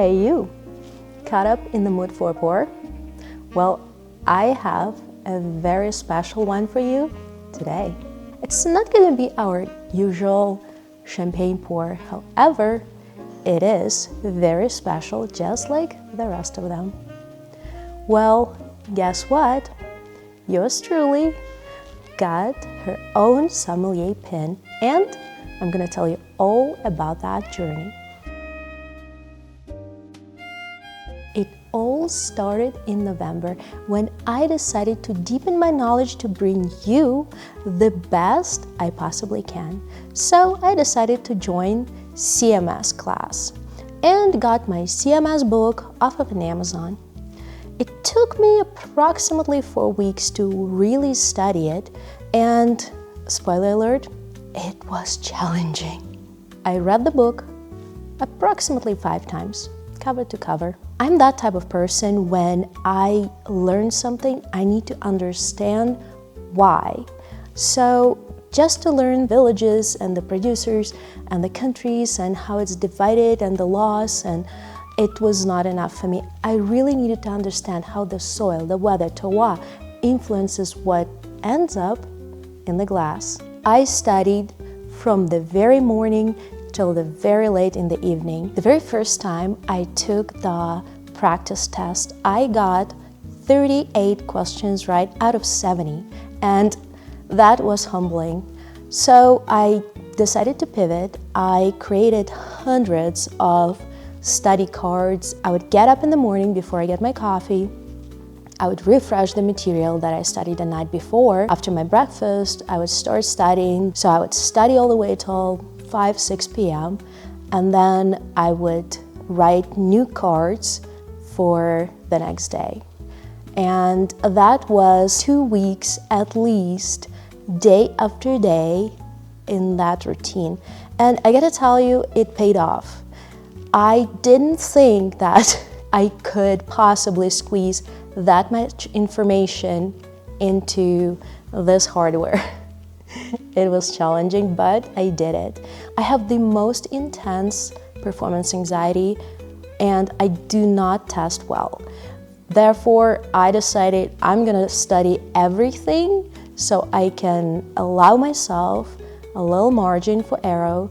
Hey you, caught up in the mood for a pour? Well, I have a very special one for you today. It's not going to be our usual champagne pour, however, it is very special just like the rest of them. Well, guess what? Yours truly got her own sommelier pin, and I'm going to tell you all about that journey. It all started in November when I decided to deepen my knowledge to bring you the best I possibly can. So I decided to join CMS class and got my CMS book off of an Amazon. It took me approximately 4 weeks to really study it, and spoiler alert, it was challenging. I read the book approximately 5 times, cover to cover. I'm that type of person. When I learn something, I need to understand why. So just to learn villages and the producers and the countries and how it's divided and the laws, and it was not enough for me. I really needed to understand how the soil, the weather, terroir influences what ends up in the glass. I studied from the very morning till the very late in the evening. The very first time I took the practice test, I got 38 questions right out of 70, and that was humbling. So I decided to pivot. I created hundreds of study cards. I would get up in the morning before I get my coffee. I would refresh the material that I studied the night before. After my breakfast, I would start studying. So I would study all the way till 6 p.m. and then I would write new cards for the next day. And that was 2 weeks at least, day after day in that routine. And I gotta tell you, it paid off. I didn't think that I could possibly squeeze that much information into this hardware. It was challenging, but I did it. I have the most intense performance anxiety, and I do not test well. Therefore, I decided I'm gonna study everything so I can allow myself a little margin for error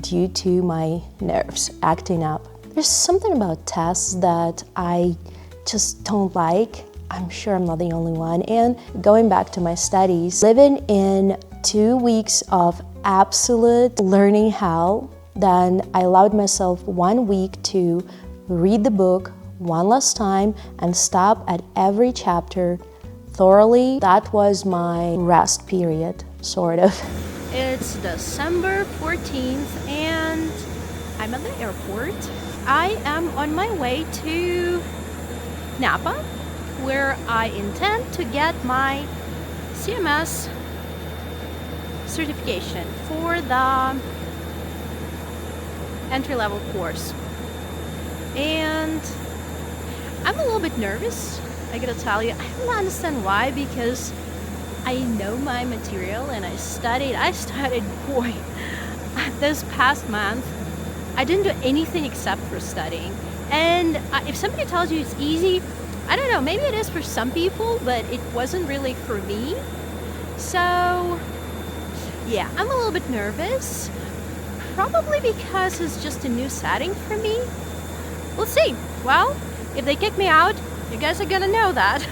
due to my nerves acting up. There's something about tests that I just don't like. I'm sure I'm not the only one. And going back to my studies, living in 2 weeks of absolute learning hell, then I allowed myself 1 week to read the book one last time and stop at every chapter thoroughly. That was my rest period, sort of. It's December 14th and I'm at the airport. I am on my way to Napa, where I intend to get my CMS certification for the entry-level course. And I'm a little bit nervous, I gotta tell you. I don't understand why, because I know my material and I studied, boy, this past month, I didn't do anything except for studying. And if somebody tells you it's easy, I don't know, maybe it is for some people, but it wasn't really for me. So, yeah, I'm a little bit nervous. Probably because it's just a new setting for me. We'll see. Well, if they kick me out, you guys are gonna know that.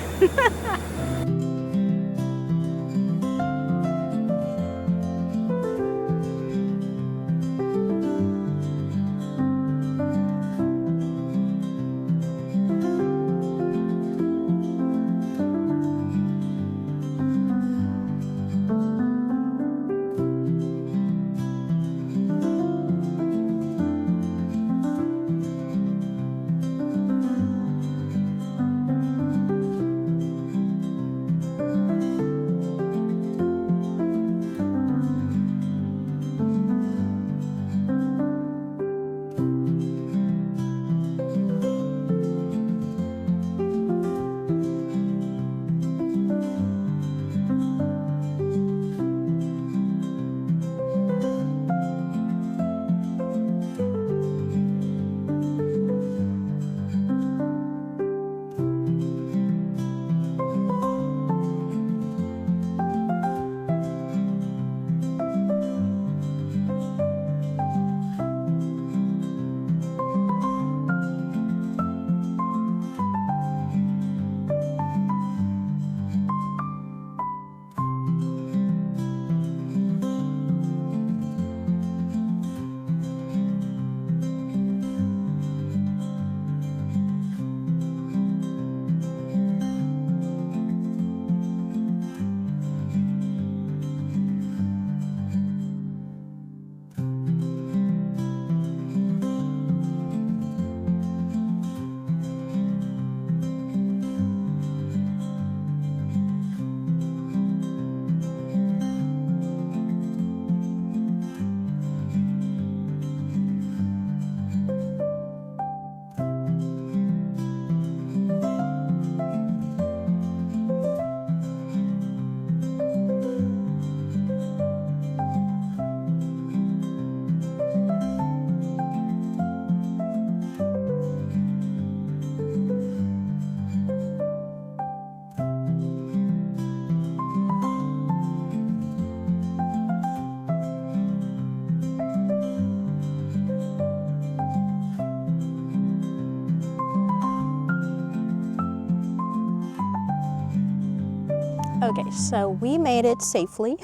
Okay, so we made it safely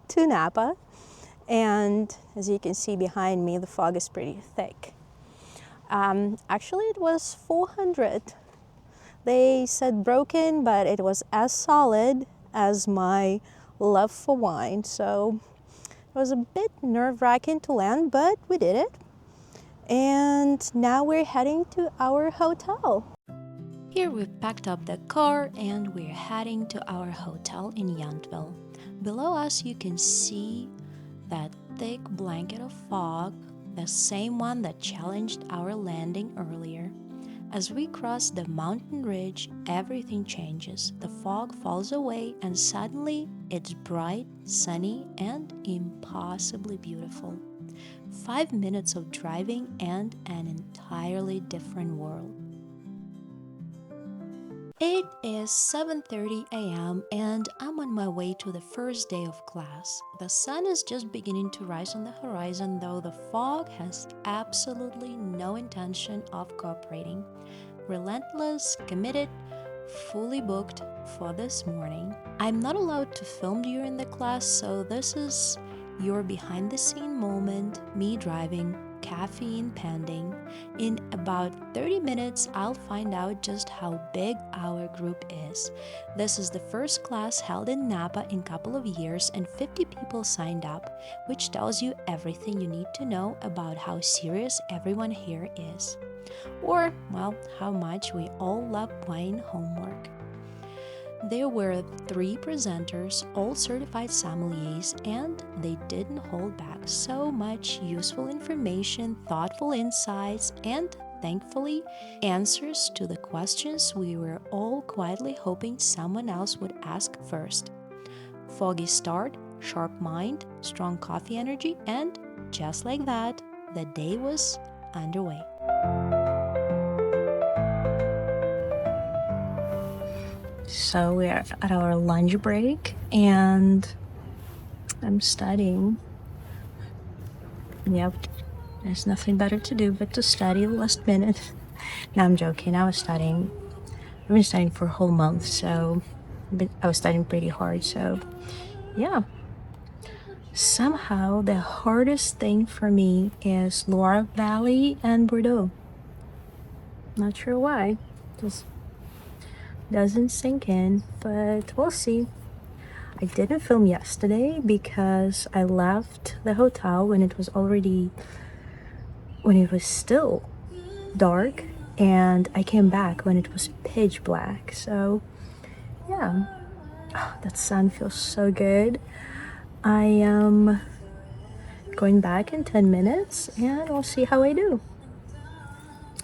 to Napa, and as you can see behind me, the fog is pretty thick. Actually, it was 400. They said broken, but it was as solid as my love for wine, so it was a bit nerve-wracking to land, but we did it. And now we're heading to our hotel. Here we've packed up the car and we're heading to our hotel in Yountville. Below us you can see that thick blanket of fog, the same one that challenged our landing earlier. As we cross the mountain ridge, everything changes. The fog falls away and suddenly it's bright, sunny, and impossibly beautiful. 5 minutes of driving and an entirely different world. It is 7:30 a.m. and I'm on my way to the first day of class. The sun is just beginning to rise on the horizon, though the fog has absolutely no intention of cooperating. Relentless, committed, fully booked for this morning. I'm not allowed to film during the class, so this is your behind the scene moment, me driving, caffeine pending. In about 30 minutes, I'll find out just how big our group is. This is the first class held in Napa in a couple of years and 50 people signed up, which tells you everything you need to know about how serious everyone here is. Or, well, how much we all love wine homework. There were 3 presenters, all certified sommeliers, and they didn't hold back. So much useful information, thoughtful insights, and thankfully, answers to the questions we were all quietly hoping someone else would ask first. Foggy start, sharp mind, strong coffee energy, and just like that, the day was underway. So we are at our lunch break and I'm studying. Yep, there's nothing better to do but to study the last minute. No, I'm joking. I've been studying for a whole month, so I was studying pretty hard. So yeah, somehow the hardest thing for me is Loire Valley and Bordeaux. Not sure why. Just doesn't sink in, but we'll see. I didn't film yesterday because I left the hotel when it was still dark, and I came back when it was pitch black. So yeah, that sun feels so good. I am going back in 10 minutes and we'll see how I do.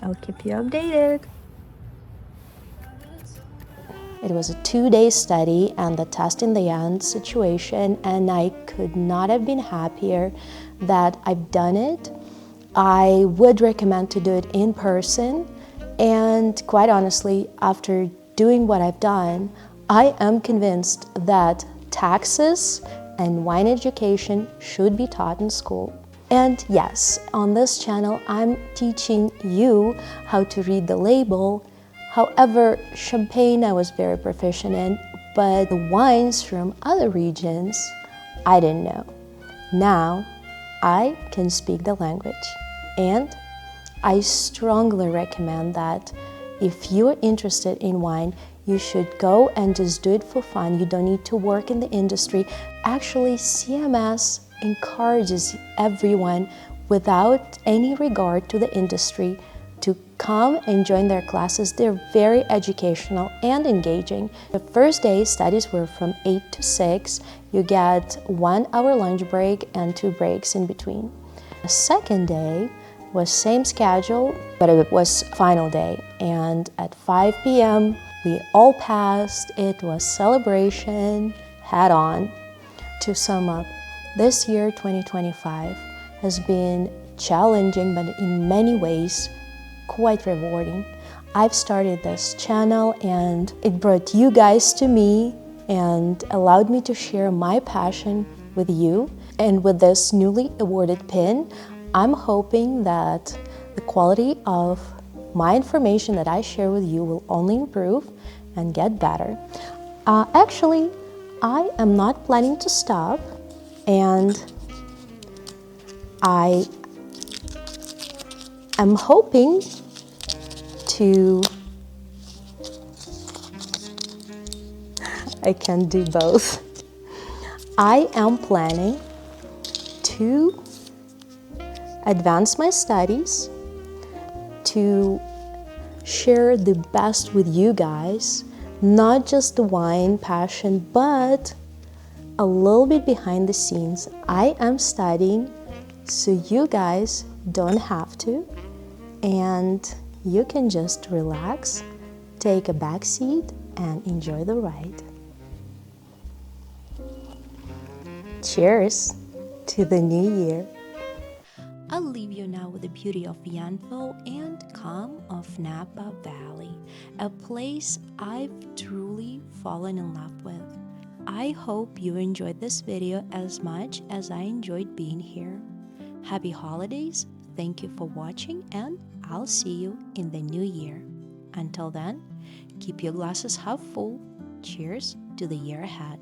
I'll keep you updated. It was a 2-day study and the test in the end situation, and I could not have been happier that I've done it. I would recommend to do it in person, and quite honestly, after doing what I've done, I am convinced that taxes and wine education should be taught in school. And yes, on this channel, I'm teaching you how to read the label. However, champagne I was very proficient in, but the wines from other regions, I didn't know. Now, I can speak the language. And I strongly recommend that if you're interested in wine, you should go and just do it for fun. You don't need to work in the industry. Actually, CMS encourages everyone without any regard to the industry to come and join their classes. They're very educational and engaging. The first day studies were from 8 to 6. You get 1 hour lunch break and 2 breaks in between. The second day was same schedule, but it was final day. And at 5 p.m., we all passed. It was celebration, head on. To sum up, this year, 2025, has been challenging, but in many ways, quite rewarding. I've started this channel and it brought you guys to me and allowed me to share my passion with you. And with this newly awarded pin, I'm hoping that the quality of my information that I share with you will only improve and get better. Actually, I am not planning to stop, and I am hoping to. I can do both. I am planning to advance my studies, to share the best with you guys, not just the wine passion, but a little bit behind the scenes. I am studying so you guys don't have to, and you can just relax, take a back seat, and enjoy the ride. Cheers to the new year. I'll leave you now with the beauty of Yanfo and calm of Napa Valley, a place I've truly fallen in love with. I hope you enjoyed this video as much as I enjoyed being here. Happy holidays, thank you for watching, and I'll see you in the new year. Until then, keep your glasses half full. Cheers to the year ahead.